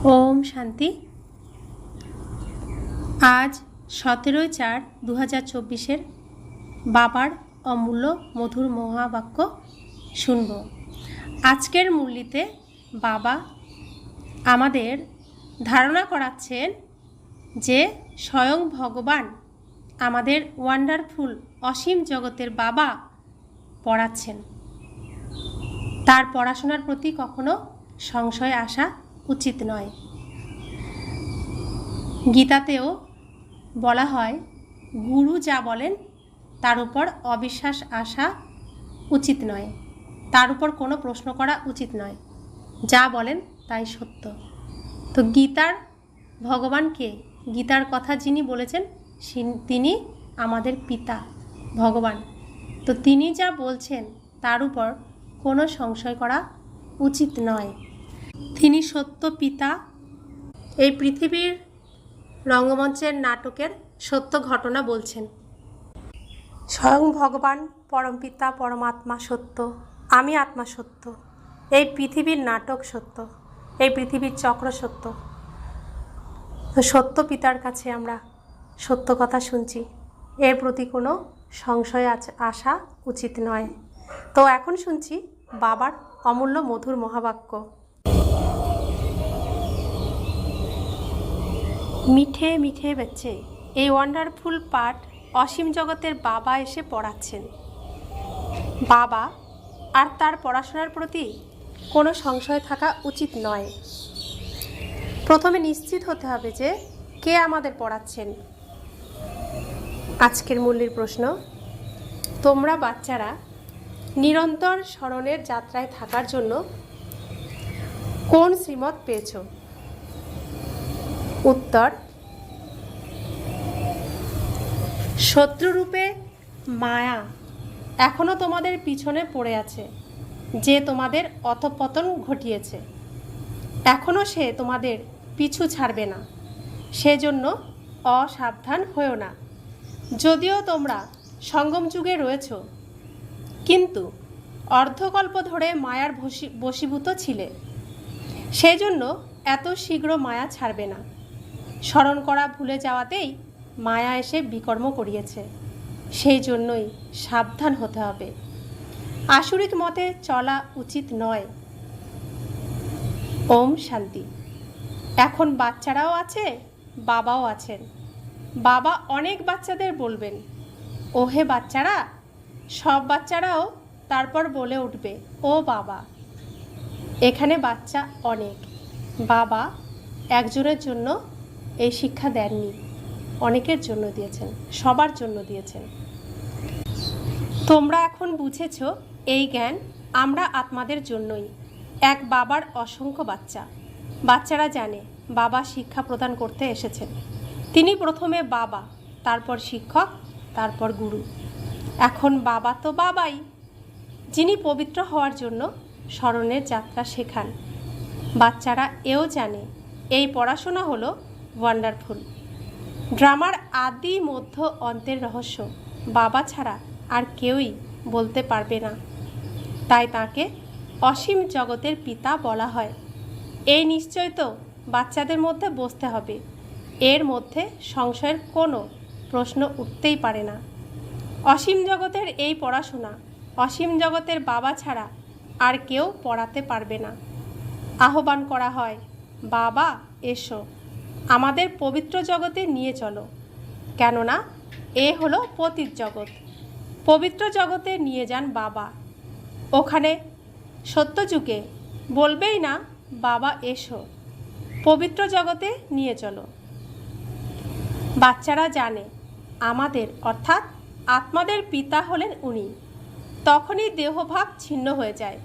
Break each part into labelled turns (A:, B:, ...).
A: ओम शांति। आज 17/4/2024 बाबार अमूल्य मधुर महावाक्य शुनब। आजकेर मुरलीते बाबा आमादेर धारणा कराচ্ছেন যে स्वयं भगवान आमादेर ওয়ান্ডারফুল অসীম জগতের বাবা পড়াচ্ছেন। তার পড়াশোনার প্রতি কখনো সংশয় আসা উচিত নয়। গীতাতেও বলা হয় গুরু যা বলেন তার উপর অবিশ্বাস আসা উচিত নয়, তার উপর কোনো প্রশ্ন করা উচিত নয়, যা বলেন তাই সত্য। তো গীতার ভগবানকে, গীতার কথা যিনি বলেছেন তিনি আমাদের পিতা ভগবান। তো তিনি যা বলছেন তার উপর কোনো সংশয় করা উচিত নয়। তিনি সত্য পিতা। এই পৃথিবীর রঙ্গমঞ্চের নাটকের সত্য ঘটনা বলছেন। স্বয়ং ভগবান পরমপিতা পরমাত্মা সত্য, আমি আত্মা সত্য, এই পৃথিবীর নাটক সত্য, এই পৃথিবীর চক্র সত্য। তো সত্য পিতার কাছে আমরা সত্য কথা শুনছি, এর প্রতি কোনো সংশয় আসা উচিত নয়। তো এখন শুনছি বাবার অমূল্য মধুর মহাবাক্য। মিঠে মিঠে বাচ্চে, এই ওয়ান্ডারফুল পাঠ অসীম জগতের বাবা এসে পড়াচ্ছেন। বাবা আর তার পড়াশোনার প্রতি কোনো সংশয় থাকা উচিত নয়। প্রথমে নিশ্চিত হতে হবে যে কে আমাদের পড়াচ্ছেন। আজকের মূল্যের প্রশ্ন, তোমরা বাচ্চারা নিরন্তর স্মরণের যাত্রায় থাকার জন্য কোন শ্রীমত পেয়েছ? উত্তর, শত্রুরূপে মায়া এখনও তোমাদের পিছনে পড়ে আছে, যে তোমাদের অধঃপতন ঘটিয়েছে। এখনও সে তোমাদের পিছু ছাড়বে না, সেজন্য অসাবধান হয়েও না। যদিও তোমরা সঙ্গম যুগে রয়েছ, কিন্তু অর্ধকল্প ধরে মায়ার বশীভূত ছিলে, সেজন্য এত শীঘ্র মায়া ছাড়বে না। স্মরণ করা ভুলে যাওয়াতেই মায়া এসে বিকর্ম করিয়েছে, সেই জন্যই সাবধান হতে হবে। আসুরিক মতে চলা উচিত নয়। ওম শান্তি। এখন বাচ্চারাও আছে, বাবাও আছেন। বাবা অনেক বাচ্চাদের বলবেন, ওহে বাচ্চারা। সব বাচ্চারাও তারপর বলে উঠবে, ও বাবা। এখানে বাচ্চা অনেক, বাবা একজনের জন্য এই শিক্ষা দেননি, অনেকের জন্য দিয়েছেন, সবার জন্য দিয়েছেন। তোমরা এখন বুঝেছ এই জ্ঞান আমরা আত্মাদের জন্যই। এক বাবার অসংখ্য বাচ্চা। বাচ্চারা জানে বাবা শিক্ষা প্রদান করতে এসেছেন। তিনি প্রথমে বাবা, তারপর শিক্ষক, তারপর গুরু। এখন বাবা তো বাবাই, যিনি পবিত্র হওয়ার জন্য স্মরণের যাত্রা শেখান। বাচ্চারা এও জানে এই পড়াশোনা হলো ওয়ান্ডারফুল। ড্রামার আদি মধ্য অন্তের রহস্য বাবা ছাড়া আর কেউই বলতে পারবে না, তাই তাকে অসীম জগতের পিতা বলা হয়। এই নিশ্চয় তো বাচ্চাদের মধ্যে বসতে হবে, এর মধ্যে সংশয়ের কোনো প্রশ্ন উঠতেই পারে না। অসীম জগতের এই পড়াশোনা অসীম জগতের বাবা ছাড়া আর কেউ পড়াতে পারবে না। আহ্বান করা হয়, বাবা এসো, আমাদের পবিত্র জগতে নিয়ে চলো, কেননা এ হলো পতিত জগৎ। পবিত্র জগতে নিয়ে যান বাবা। ওখানে সত্যযুগে বলবেই না বাবা এসো, পবিত্র জগতে নিয়ে চলো। বাচ্চারা জানে আমাদের অর্থাৎ আত্মাদের পিতা হলেন উনি। তখনই দেহভাব ছিন্ন হয়ে যায়।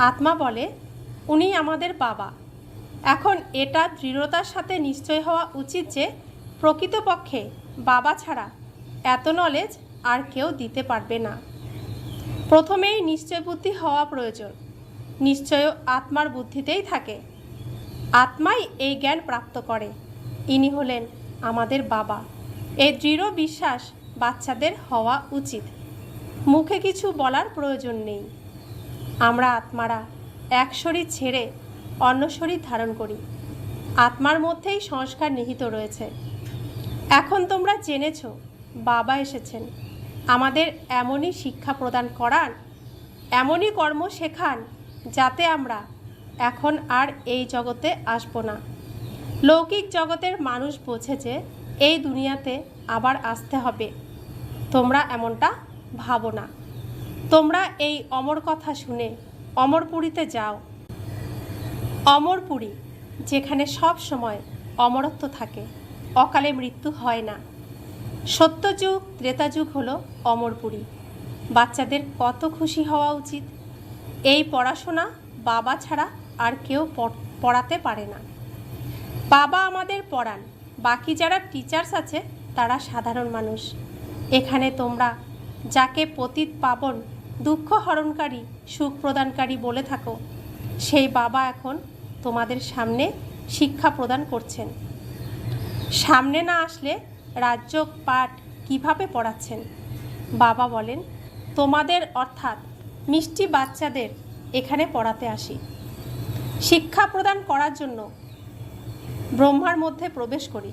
A: আত্মা বলে উনি আমাদের বাবা। এখন এটা দৃঢ়তার সাথে নিশ্চয় হওয়া উচিত যে প্রকৃতপক্ষে বাবা ছাড়া এত নলেজ আর কেউ দিতে পারবে না। প্রথমেই নিশ্চয় বুদ্ধি হওয়া প্রয়োজন। নিশ্চয় আত্মার বুদ্ধিতেই থাকে। আত্মাই এই জ্ঞান প্রাপ্ত করে, ইনি হলেন আমাদের বাবা। এই দৃঢ় বিশ্বাস বাচ্চাদের হওয়া উচিত। মুখে কিছু বলার প্রয়োজন নেই। আমরা আত্মারা এক শরীর ছেড়ে অন্য শরীর ধারণ করি। আত্মার মধ্যেই সংস্কার নিহিত রয়েছে। এখন তোমরা জেনেছ বাবা এসেছেন আমাদের এমনই শিক্ষা প্রদান করান, এমনই কর্ম শেখান, যাতে আমরা এখন আর এই জগতে আসব না। লৌকিক জগতের মানুষ বোঝে যে এই দুনিয়াতে আবার আসতে হবে, তোমরা এমনটা ভাবো না। তোমরা এই অমর কথা শুনে অমরপুরীতে যাও। অমরপুরী, যেখানে সব সময় অমরত্ব থাকে, অকালে মৃত্যু হয় না। সত্যযুগ ত্রেতাযুগ হলো অমরপুরী। বাচ্চাদের কত খুশি হওয়া উচিত। এই পড়াশোনা বাবা ছাড়া আর কেউ পড়াতে পারে না। বাবা আমাদের পড়ান, বাকি যারা টিচার্স আছে তারা সাধারণ মানুষ। এখানে তোমরা যাকে পতিত পাবন, দুঃখ হরণকারী, সুখ প্রদানকারী বলে থাকো, সেই বাবা এখন তোমাদের সামনে শিক্ষা প্রদান করছেন। সামনে না আসলে রাজ্য পাঠ কিভাবে পড়াচ্ছেন? বাবা বলেন, তোমাদের অর্থাৎ মিষ্টি বাচ্চাদের এখানে পড়াতে আসি। শিক্ষা প্রদান করার জন্য ব্রহ্মার মধ্যে প্রবেশ করি।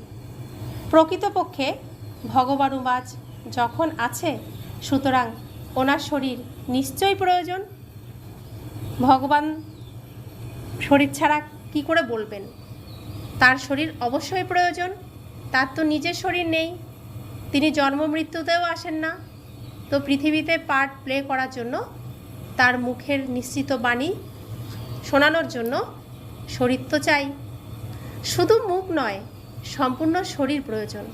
A: প্রকৃতপক্ষে ভগবানুবাজ যখন আছে, সুতরাং ওনার শরীর নিশ্চয়ই প্রয়োজন। ভগবান শরীর ছাড়া কি করে বলবেন? তার শরীর অবশ্যই প্রয়োজন। তার তো নিজের শরীর নেই, তিনি জন্ম মৃত্যুতেও আসেন না। তো পৃথিবীতে পার্ট প্লে করার জন্য, তার মুখের নিশ্চিত বাণী শোনানোর জন্য শরীর তো চাই। শুধু মুখ নয়, সম্পূর্ণ শরীর প্রয়োজন।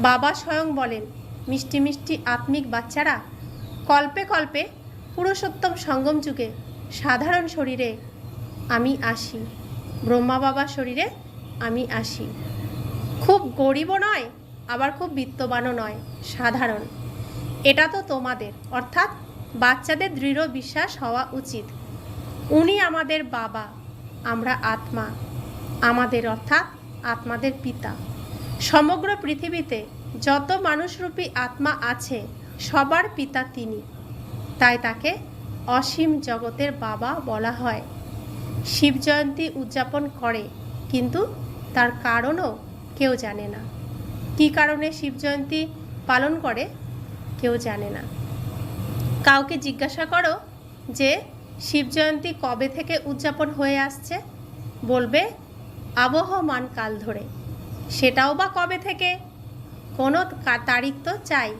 A: বাবা স্বয়ং বলেন, মিষ্টি মিষ্টি আত্মিক বাচ্চারা, কল্পে কল্পে পুরুষোত্তম সঙ্গম যুগে সাধারণ শরীরে আমি আসি, ব্রহ্মা বাবার শরীরে আমি আসি। খুব গরিবও নয়, আবার খুব বিত্তবানও নয়, সাধারণ। এটা তো তোমাদের অর্থাৎ বাচ্চাদের দৃঢ় বিশ্বাস হওয়া উচিত। উনি আমাদের বাবা, আমরা আত্মা, আমাদের অর্থাৎ আত্মাদের পিতা। সমগ্র পৃথিবীতে যত মানুষরূপী আত্মা আছে, সবার পিতা তিনি। তাই তাকে অসীম জগতের বাবা বলা হয়। শিব জয়ন্তী উদযাপন করে, কিন্তু তার কারণও কেউ জানে না। কী কারণে শিব জয়ন্তী পালন করে কেউ জানে না। কাউকে জিজ্ঞাসা করো যে শিব জয়ন্তী কবে থেকে উদযাপন হয়ে আসছে, বলবে আবহমান কাল ধরে। সেটাও বা কবে থেকে? কোনো তারিখ তো চাই।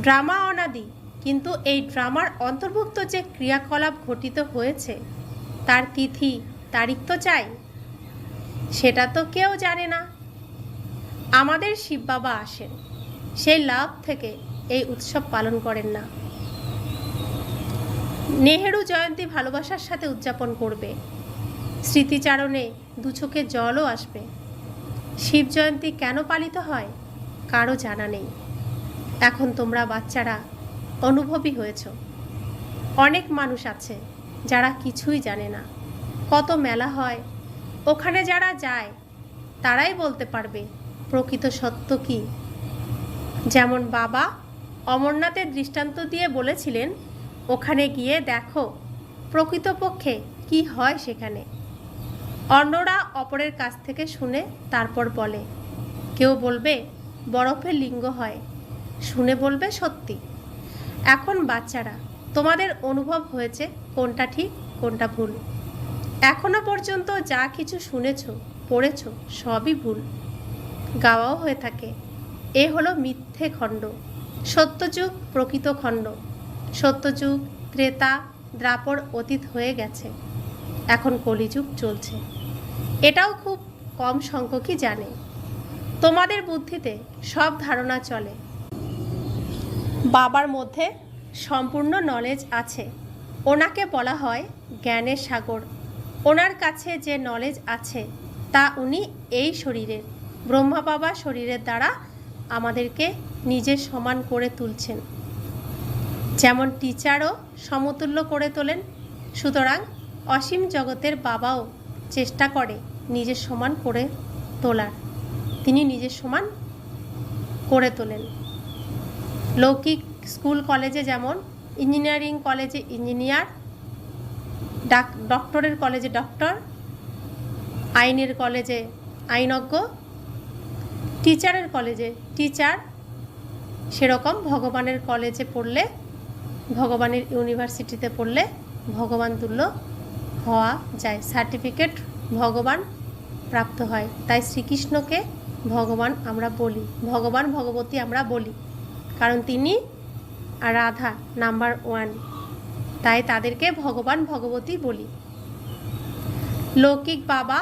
A: ড্রামা অনাদি, কিন্তু এই ড্রামার অন্তর্ভুক্ত যে ক্রিয়াকলাপ ঘটিত হয়েছে তার তিথি তারিখ তো চাই। সেটা তো কেউ জানে না। আমাদের শিব বাবা আসেন, সেই লাভ থেকে এই উৎসব পালন করেন না। নেহেরু জয়ন্তী ভালোবাসার সাথে উদযাপন করবে, স্মৃতিচারণে দু চোখে জলও আসবে। শিব জয়ন্তী কেন পালিত হয় কারো জানা নেই। এখন তোমরা বাচ্চারা অনুভবী হয়েছ। অনেক মানুষ আছে যারা কিছুই জানে না। কত মেলা হয়, ওখানে যারা যায় তারাই বলতে পারবে প্রকৃত সত্য কী। যেমন বাবা অমরনাথের দৃষ্টান্ত দিয়ে বলেছিলেন, ওখানে গিয়ে দেখো প্রকৃতপক্ষে কি হয় সেখানে। অন্যরা অপরের কাছ থেকে শুনে তারপর বলে। কেউ বলবে বরফের লিঙ্গ হয়, শুনে বলবে সত্যি। এখন বাচ্চারা, তোমাদের অনুভব হয়েছে কোনটা ঠিক কোনটা ভুল। এখনো পর্যন্ত যা কিছু শুনেছ পড়েছ সবই ভুল, গাওয়াও হয়ে থাকে। এ হলো মিথ্যে খণ্ড। সত্যযুগ প্রকৃত খণ্ড। সত্যযুগ ত্রেতা দ্রাপর অতীত হয়ে গেছে, এখন কলিযুগ চলছে। এটাও খুব কম সংখ্যকই জানে। তোমাদের বুদ্ধিতে সব ধারণা চলে। বাবার মধ্যে সম্পূর্ণ নলেজ আছে। ওনাকে বলা হয় জ্ঞানের সাগর। ওনার কাছে যে নলেজ আছে তা উনি এই শরীরের, ব্রহ্মা বাবা শরীরের দ্বারা আমাদেরকে নিজের সমান করে তুলছেন। যেমন টিচারও সমতুল্য করে তোলেন, সুতরাং অসীম জগতের বাবাও চেষ্টা করে নিজের সমান করে তোলার। তিনি নিজের সমান করে তোলেন। লৌকিক স্কুল কলেজে যেমন, ইঞ্জিনিয়ারিং কলেজে ইঞ্জিনিয়ার, ডক্টরের কলেজে ডক্টর, আইনের কলেজে আইনজ্ঞ, টিচারের কলেজে টিচার, সেরকম ভগবানের কলেজে পড়লে, ভগবানের ইউনিভার্সিটিতে পড়লে ভগবান তুল্য হওয়া যায়, সার্টিফিকেট ভগবান প্রাপ্ত হয়। তাই শ্রীকৃষ্ণকে ভগবান আমরা বলি, ভগবান ভগবতী আমরা বলি, কারণ তিনি রাধা নাম্বার 1, তাই তাদেরকে ভগবান ভগবতী বলি। লৌকিক বাবা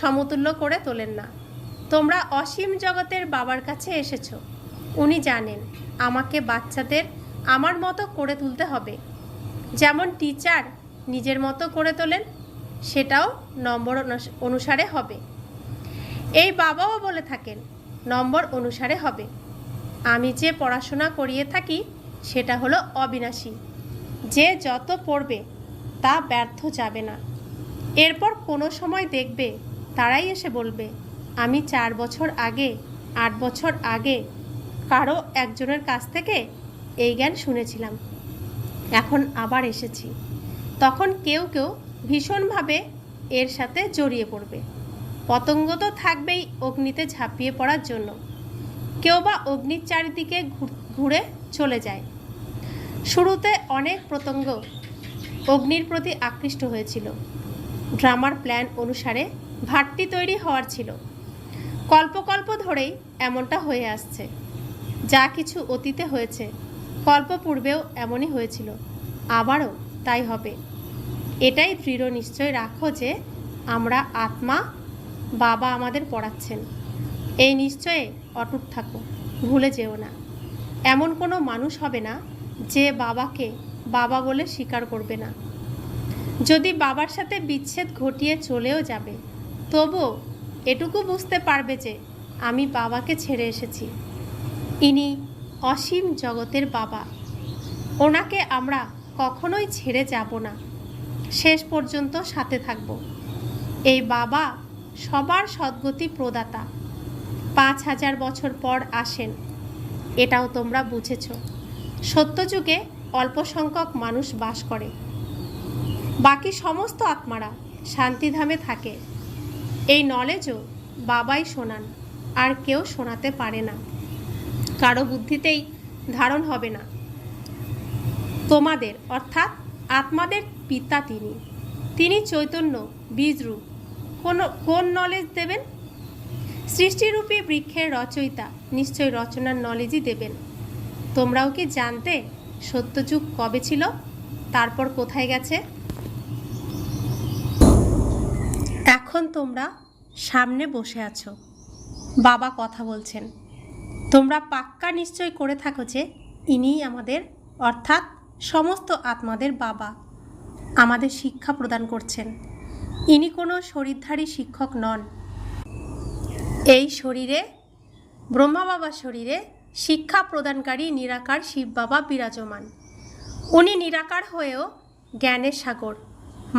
A: সমতুল্য করে তোলেন না। তোমরা অসীম জগতের বাবার কাছে এসেছো। উনি জানেন আমাকে বাচ্চাদের আমার মতো করে তুলতে হবে। যেমন টিচার নিজের মতো করে তোলেন, সেটাও নম্বর অনুসারে হবে। এই বাবাও বলে থাকেন নম্বর অনুসারে হবে। আমি যে পড়াশোনা করিয়ে থাকি সেটা হলো অবিনাশী, যে যত পড়বে তা ব্যর্থ যাবে না। এরপর কোনো সময় দেখবে তারাই এসে বলবে, আমি 4 বছর আগে, 8 বছর আগে কারো একজনের কাছ থেকে এই জ্ঞান শুনেছিলাম, এখন আবার এসেছি। তখন কেউ কেউ ভীষণভাবে এর সাথে জড়িয়ে পড়বে। পতঙ্গ তো থাকবেই অগ্নিতে ঝাঁপিয়ে পড়ার জন্য, কেউ বা অগ্নির চারিদিকে ঘুরে চলে যায়। শুরুতে অনেক পতঙ্গ অগ্নির প্রতি আকৃষ্ট হয়েছিল। ড্রামার প্ল্যান অনুসারে ভাটটি তৈরি হওয়ার ছিল। কল্প ধরেই এমনটা হয়ে আসছে। যা কিছু অতীতে হয়েছে কল্প পূর্বেও এমনই হয়েছিল, আবারও তাই হবে। এটাই দৃঢ় নিশ্চয় রাখো যে আমরা আত্মা, বাবা আমাদের পড়াচ্ছেন। এই নিশ্চয়ে অটুট থাকো, ভুলে যেও না। এমন কোনো মানুষ হবে না যে বাবাকে বাবা বলে স্বীকার করবে না। যদি বাবার সাথে বিচ্ছেদ ঘটিয়ে চলেও যাবে, তবুও এটুকু বুঝতে পারবে যে আমি বাবাকে ছেড়ে এসেছি। ইনি অসীম জগতের বাবা, ওনাকে আমরা কখনোই ছেড়ে যাব না, শেষ পর্যন্ত সাথে থাকব। এই বাবা সবার সদ্গতি প্রদাতা। 5000 বছর পর আসেন, এটাও তোমরা বুঝেছ। সত্যযুগে অল্প সংখ্যক মানুষ বাস করে, বাকি সমস্ত আত্মারা শান্তিধামে থাকে। এই নলেজও বাবাই শোনান, আর কেউ শোনাতে পারে না, কারো বুদ্ধিতেই ধারণ হবে না। তোমাদের অর্থাৎ আত্মাদের পিতা তিনি চৈতন্য বীজরূপ। কোন নলেজ দেবেন? সৃষ্টিরূপী বৃক্ষের রচয়িতা নিশ্চয় রচনার নলেজই দেবেন। তোমরাও কি জানতে সত্যযুগ কবে ছিল, তারপর কোথায় গেছে? এখন তোমরা সামনে বসে আছো, বাবা কথা বলছেন। তোমরা পাক্কা নিশ্চয় করে থাকো যে ইনিই আমাদের অর্থাৎ সমস্ত আত্মাদের বাবা, আমাদের শিক্ষা প্রদান করছেন। ইনি কোনো শরীরধারী শিক্ষক নন। এই শরীরে, ব্রহ্মা বাবার শরীরে শিক্ষা প্রদানকারী নিরাকার শিব বাবা বিরাজমান। উনি নিরাকার হয়েও জ্ঞানের সাগর।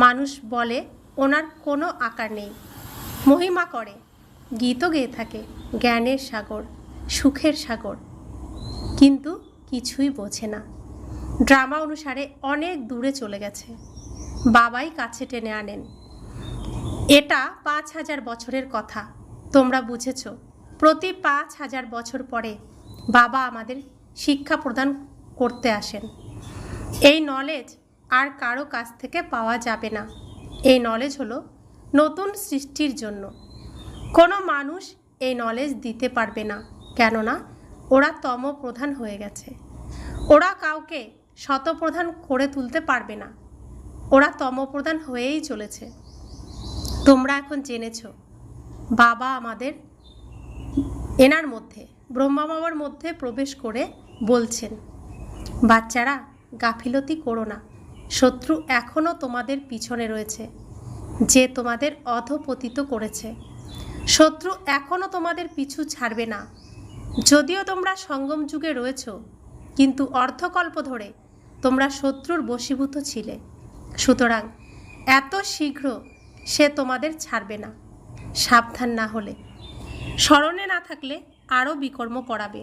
A: মানুষ বলে ওনার কোনো আকার নেই, মহিমা করে, গীতও গেয়ে থাকে, জ্ঞানের সাগর, সুখের সাগর, কিন্তু কিছুই বোঝে না। ড্রামা অনুসারে অনেক দূরে চলে গেছে, বাবাই কাছে টেনে আনেন। এটা 5000 বছরের কথা, তোমরা বুঝেছ। প্রতি 5000 বছর পরে বাবা আমাদের শিক্ষা প্রদান করতে আসেন। এই নলেজ আর কারো কাছ থেকে পাওয়া যাবে না। এই নলেজ হলো নতুন সৃষ্টির জন্য। কোনো মানুষ এই নলেজ দিতে পারবে না, কেননা ওরা তম প্রধান হয়ে গেছে। ওরা কাউকে শতপ্রধান করে তুলতে পারবে না, ওরা তম প্রধান হয়েই চলেছে। তোমরা এখন জেনেছ বাবা আমাদের এনার মধ্যে, ব্রহ্মা বাবার মধ্যে প্রবেশ করে বলছেন, বাচ্চারা গাফিলতি করো না, শত্রু এখনও তোমাদের পিছনে রয়েছে, যে তোমাদের অধঃপতিত করেছে। শত্রু এখনও তোমাদের পিছু ছাড়বে না। যদিও তোমরা সঙ্গম যুগে রয়েছ, কিন্তু অর্ধকল্প ধরে তোমরা শত্রুর বশীভূত ছিলে। সুতরাং এত শীঘ্র সে তোমাদের ছাড়বে না, সাবধান না হলে। স্মরণে না থাকলে আরও বিকর্ম করাবে।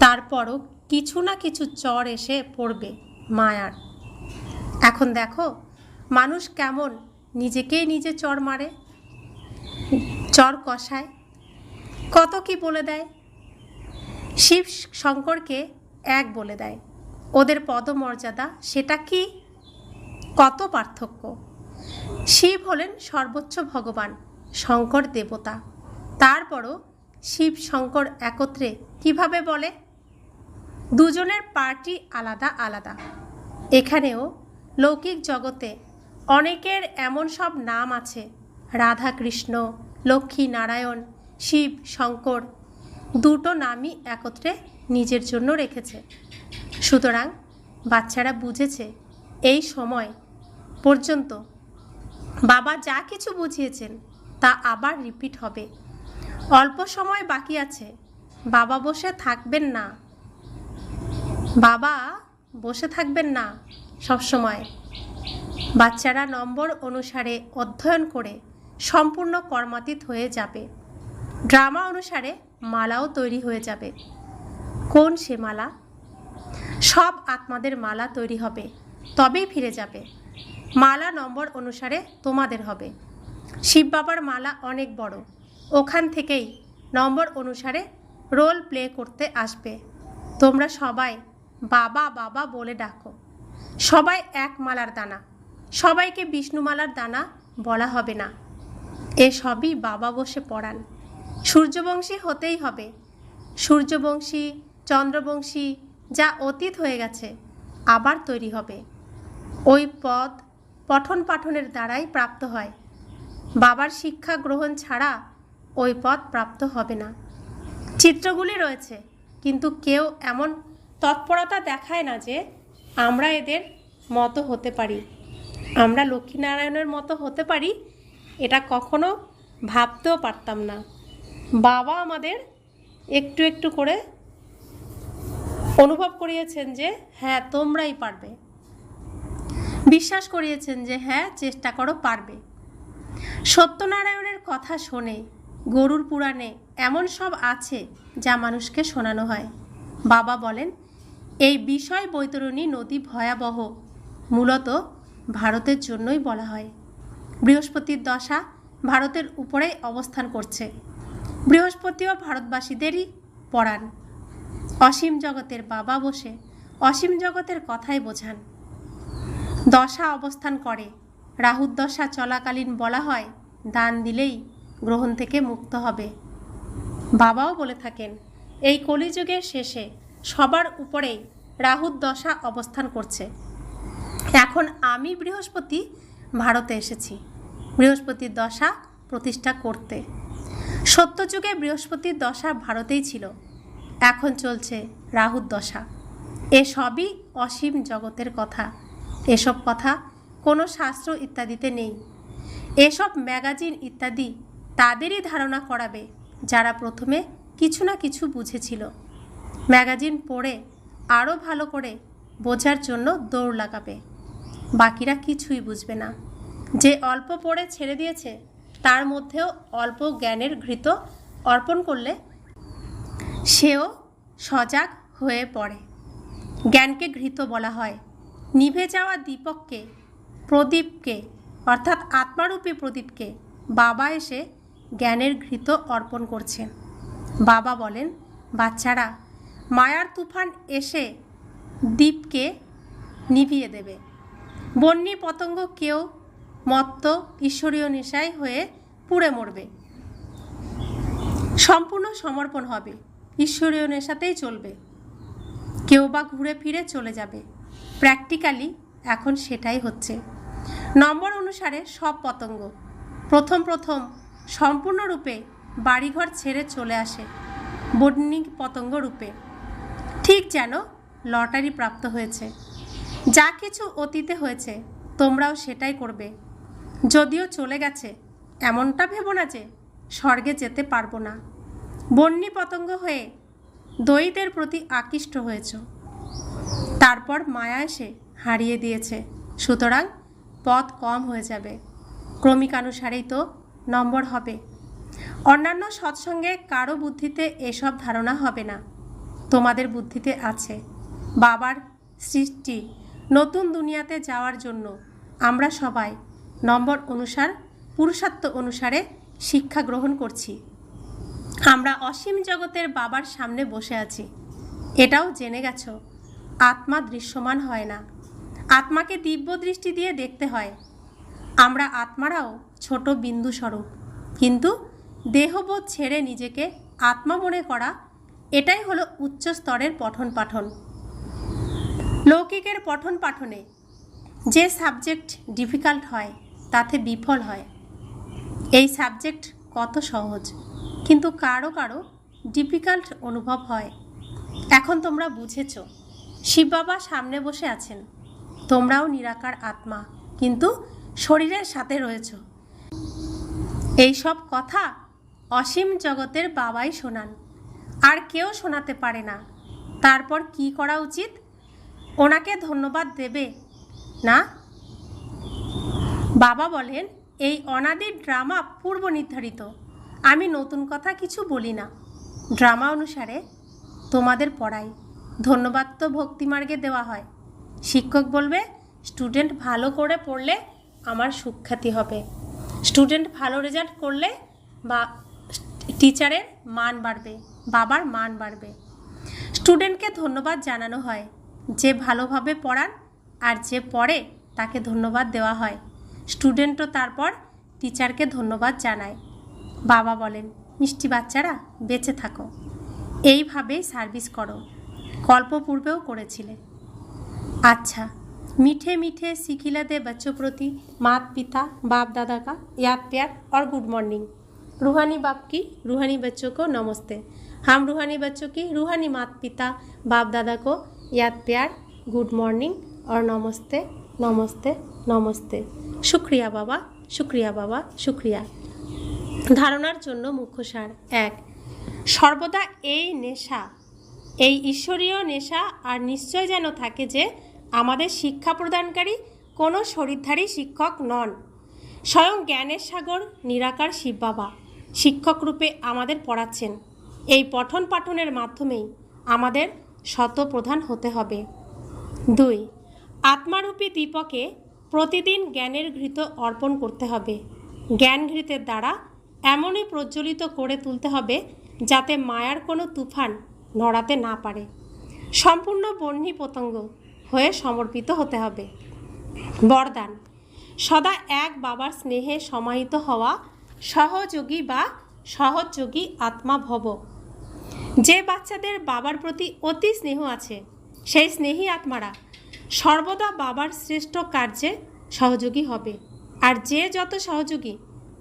A: তারপরও কিছু না কিছু চর এসে পড়বে মায়ার। এখন দেখো মানুষ কেমন নিজেকেই নিজে চর মারে। চর কষায়, কত কি বলে দেয়। শিব শঙ্করকে এক বলে দেয়। ওদের পদমর্যাদা সেটা কি, কত পার্থক্য। শিব হলেন সর্বোচ্চ ভগবান, শঙ্কর দেবতা। তারপরও শিব শঙ্কর একত্রে কিভাবে বলে? দুজনের পার্টি আলাদা আলাদা। এখানেও লৌকিক জগতে অনেকের এমন সব নাম আছে, রাধা কৃষ্ণ, লক্ষ্মী নারায়ণ, শিব শঙ্কর, দুটো নামই একত্রে নিজের জন্য রেখেছে। সুতরাং বাচ্চারা বুঝেছে এই সময় পর্যন্ত বাবা যা কিছু বুঝিয়েছেন তা আবার রিপিট হবে। অল্প সময় বাকি আছে, বাবা বসে থাকবেন না, বাবা বসে থাকবেন না সবসময়। বাচ্চারা নম্বর অনুসারে অধ্যয়ন করে সম্পূর্ণ কর্মাতীত হয়ে যাবে। ড্রামা অনুসারে মালাও তৈরি হয়ে যাবে। কোন সে মালা? সব আত্মাদের মালা তৈরি হবে, তবেই ফিরে যাবে। মালা নম্বর অনুসারে তোমাদের হবে। শিব বাবার মালা অনেক বড়, ওখান থেকেই নম্বর অনুসারে রোল প্লে করতে আসবে। তোমরা সবাই বাবা বাবা বলে ডাকো। সবাই এক মালার দানা, সবাইকে বিষ্ণুমালার দানা বলা হবে না। এসবই বাবা বসে পড়ান। সূর্যবংশী হতেই হবে। সূর্যবংশী, চন্দ্রবংশী যা অতীত হয়ে গেছে আবার তৈরি হবে। ওই পদ পঠন পাঠনের দ্বারাই প্রাপ্ত হয়। বাবার শিক্ষা গ্রহণ ছাড়া ওই পদ প্রাপ্ত হবে না। চিত্রগুলি রয়েছে, কিন্তু কেউ এমন তৎপরতা দেখায় না যে আমরা এদের মতো হতে পারি, আমরা লক্ষ্মীনারায়ণের মতো হতে পারি। এটা কখনো ভাবতেও পারতাম না। বাবা আমাদের একটু একটু করে অনুভব করিয়েছেন যে হ্যাঁ তোমরাই পারবে, বিশ্বাস করিয়েছেন যে হ্যাঁ চেষ্টা করো, পারবে। সত্যনারায়ণের কথা শোনে। গরুর পুরাণে এমন সব আছে যা মানুষকে শোনানো হয়। বাবা বলেন এই বিষয় বৈতরণী নদী ভয়াবহ, মূলত ভারতের জন্যই বলা হয়। বৃহস্পতির দশা ভারতের উপরেই অবস্থান করছে। বৃহস্পতিও ভারতবাসীদেরই পড়ান। অসীম জগতের বাবা বসে অসীম জগতের কথাই বোঝান। দশা অবস্থান করে। রাহুর দশা চলাকালীন বলা হয় দান দিলেই গ্রহণ থেকে মুক্ত হবে। বাবাও বলে থাকেন এই কলিযুগের শেষে সবার উপরেই রাহুর দশা অবস্থান করছে। এখন আমি বৃহস্পতি ভারতে এসেছি বৃহস্পতির দশা প্রতিষ্ঠা করতে। সত্যযুগে বৃহস্পতির দশা ভারতেই ছিল, এখন চলছে রাহুর দশা। এসবই অসীম জগতের কথা। এসব কথা কোনো শাস্ত্র ইত্যাদিতে নেই। এসব ম্যাগাজিন ইত্যাদি তাদেরই ধারণা করাবে যারা প্রথমে কিছু না কিছু বুঝেছিল। ম্যাগাজিন পড়ে আরও ভালো করে বোঝার জন্য দৌড় লাগাবে। বাকিরা কিছুই বুঝবে না। যে অল্প পড়ে ছেড়ে দিয়েছে তার মধ্যেও অল্প জ্ঞানের ঘৃত অর্পণ করলে সেও সজাগ হয়ে পড়ে। জ্ঞানকে ঘৃত বলা হয়। নিভে যাওয়া দীপককে, প্রদীপকে অর্থাৎ আত্মারূপী প্রদীপকে বাবা এসে জ্ঞানের ঘৃত অর্পণ করছেন। বাবা বলেন বাচ্চারা মায়ার তুফান এসে দীপকে নিভিয়ে দেবে। বন্যী পতঙ্গ কেউ মত্ত ঈশ্বরীয় নেশায় হয়ে পুড়ে মরবে। সম্পূর্ণ সমর্পণ হবে, ঈশ্বরীয় নেশাতেই চলবে। কেউ বা ঘুরে ফিরে চলে যাবে। প্র্যাকটিক্যালি এখন সেটাই হচ্ছে। নম্বর অনুসারে সব পতঙ্গ প্রথম প্রথম সম্পূর্ণরূপে বাড়িঘর ছেড়ে চলে আসে বন্যী পতঙ্গ রূপে, ঠিক যেন লটারি প্রাপ্ত হয়েছে। যা কিছু অতীতে হয়েছে তোমরাও সেটাই করবে। যদিও চলে গেছে এমনটা ভেবো না যে স্বর্গে যেতে পারবো না। বন্যী পতঙ্গ হয়ে দৈত্যের প্রতি আকৃষ্ট হয়েছ, তারপর মায়া এসে হারিয়ে দিয়েছে। সুতরাং পথ কম হয়ে যাবে। ক্রমিকানুসারেই তো নম্বর হবে। অন্যান্য সৎসঙ্গে কারো বুদ্ধিতে এসব ধারণা হবে না, তোমাদের বুদ্ধিতে আছে। বাবার সৃষ্টি নতুন দুনিয়াতে যাওয়ার জন্য আমরা সবাই নম্বর অনুসার পুরুষার্থ অনুসারে শিক্ষা গ্রহণ করছি। আমরা অসীম জগতের বাবার সামনে বসে আছি। এটাও জেনে গেছো, আত্মা দৃশ্যমান হয় না, আত্মাকে দিব্য দৃষ্টি দিয়ে দেখতে হয়। আমরা আত্মারাও ছোট বিন্দু স্বরূপ, কিন্তু দেহবোধ ছেড়ে নিজেকে আত্মা মনে করা, এটাই হলো উচ্চ স্তরের পঠন পাঠন। লৌকিকের পঠন পাঠনে যে সাবজেক্ট ডিফিকাল্ট হয় তাতে বিফল হয়। এই সাবজেক্ট কত সহজ, কিন্তু কারো কারো ডিফিকাল্ট অনুভব হয়। এখন তোমরা বুঝেছ, শিব বাবা সামনে বসে আছেন, তোমরাও নিরাকার আত্মা, কিন্তু শরীরের সাথে রয়েছ। এই সব কথা অসীম জগতের বাবাই শোনান, আর কেউ শোনাতে পারে না। তারপর কি করা উচিত? ওনাকে ধন্যবাদ দেবে না? বাবা বলেন, এই অনাদি ড্রামা পূর্ব নির্ধারিত, আমি নতুন কথা কিছু বলি না। ড্রামা অনুসারে তোমাদের পড়াই। ধন্যবাদ তো ভক্তিমার্গে দেওয়া হয়। শিক্ষক বলবে, স্টুডেন্ট ভালো করে পড়লে আমার সুখ্যাতি হবে, স্টুডেন্ট ভালো রেজাল্ট করলে বা টিচারের মান বাড়বে, বাবার মান বাড়বে। স্টুডেন্টকে ধন্যবাদ জানানো হয়, যে ভালোভাবে পড়ান আর যে পড়ে তাকে ধন্যবাদ দেওয়া হয়। স্টুডেন্টও তারপর টিচারকে ধন্যবাদ জানায়। বাবা বলেন, মিষ্টি বাচ্চারা বেঁচে থাকো, এইভাবেই সার্ভিস করো, কল্পপূর্বেও করেছিলে। अच्छा, मीठे मीठे सिखिला दे बच्चों प्रति मात पिता बाप दादा का याद प्यार और गुड मॉर्निंग। रूहानी बाप की रूहानी बच्चों को नमस्ते। हम रूहानी बच्चों की रूहानी मात पिता बाप दादा को याद प्यार, गुड मॉर्निंग और नमस्ते नमस्ते नमस्ते। शुक्रिया बाबा, शुक्रिया बाबा, शुक्रिया। ধারণার জন্য মুখ্য সার। 1, সর্বদা এই নেশা, এই ঈশ্বরীয় নেশা আর নিশ্চয় যেন থাকে যে আমাদের শিক্ষা প্রদানকারী কোনো শরীরধারী শিক্ষক নন। স্বয়ং জ্ঞানের সাগর নিরাকার শিব বাবা শিক্ষক রূপে আমাদের পড়াচ্ছেন। এই পঠন পাঠনের মাধ্যমেই আমাদের শতপ্রধান হতে হবে। 2, আত্মারূপী দীপকে প্রতিদিন জ্ঞানের ঘৃত অর্পণ করতে হবে। জ্ঞান ঘৃতের দ্বারা এমনই প্রজ্বলিত করে তুলতে হবে যাতে মায়ার কোনো তুফান নড়াতে না পারে। সম্পূর্ণ বহ্নি পতঙ্গ হয়ে সমর্পিত হতে হবে। বরদান, সদা এক বাবার স্নেহে সমাহিত হওয়া সহযোগী বা সহযোগী আত্মা ভব। যে বাচ্চাদের বাবার প্রতি অতি স্নেহ আছে, সেই স্নেহী আত্মারা সর্বদা বাবার শ্রেষ্ঠ কার্যে সহযোগী হবে, আর যে যত সহযোগী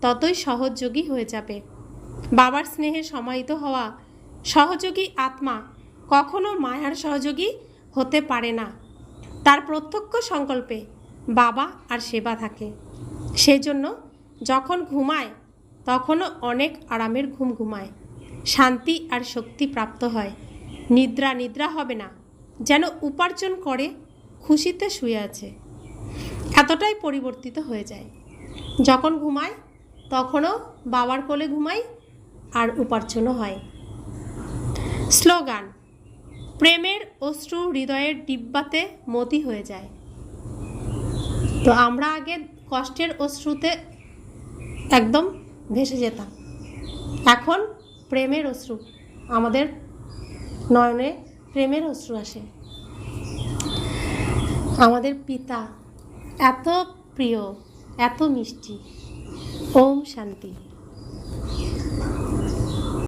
A: ততই সহযোগী হয়ে যাবে। বাবার স্নেহে সমাহিত হওয়া সহযোগী আত্মা কখনো মায়ার সহযোগী হতে পারে না। তার প্রত্যক্ষ সংকল্পে বাবা আর সেবা থাকে। সেজন্য যখন ঘুমায় তখনও অনেক আরামের ঘুম ঘুমায়, শান্তি আর শক্তি প্রাপ্ত হয়। নিদ্রা হবে না, যেন উপার্জন করে খুশিতে শুয়ে আছে, এতটাই পরিবর্তিত হয়ে যায়। যখন ঘুমায় তখনও বাবার কোলে ঘুমাই আর উপার্জনও হয়। স্লোগান, প্রেমের অশ্রু হৃদয়ের ডিব্বাতে মতি হয়ে যায়। তো আমরা আগে কষ্টের অশ্রুতে একদম ভেসে যেতাম, এখন প্রেমের অশ্রু, আমাদের নয়নে প্রেমের অশ্রু আসে। আমাদের পিতা এত প্রিয়, এত মিষ্টি। ওম শান্তি।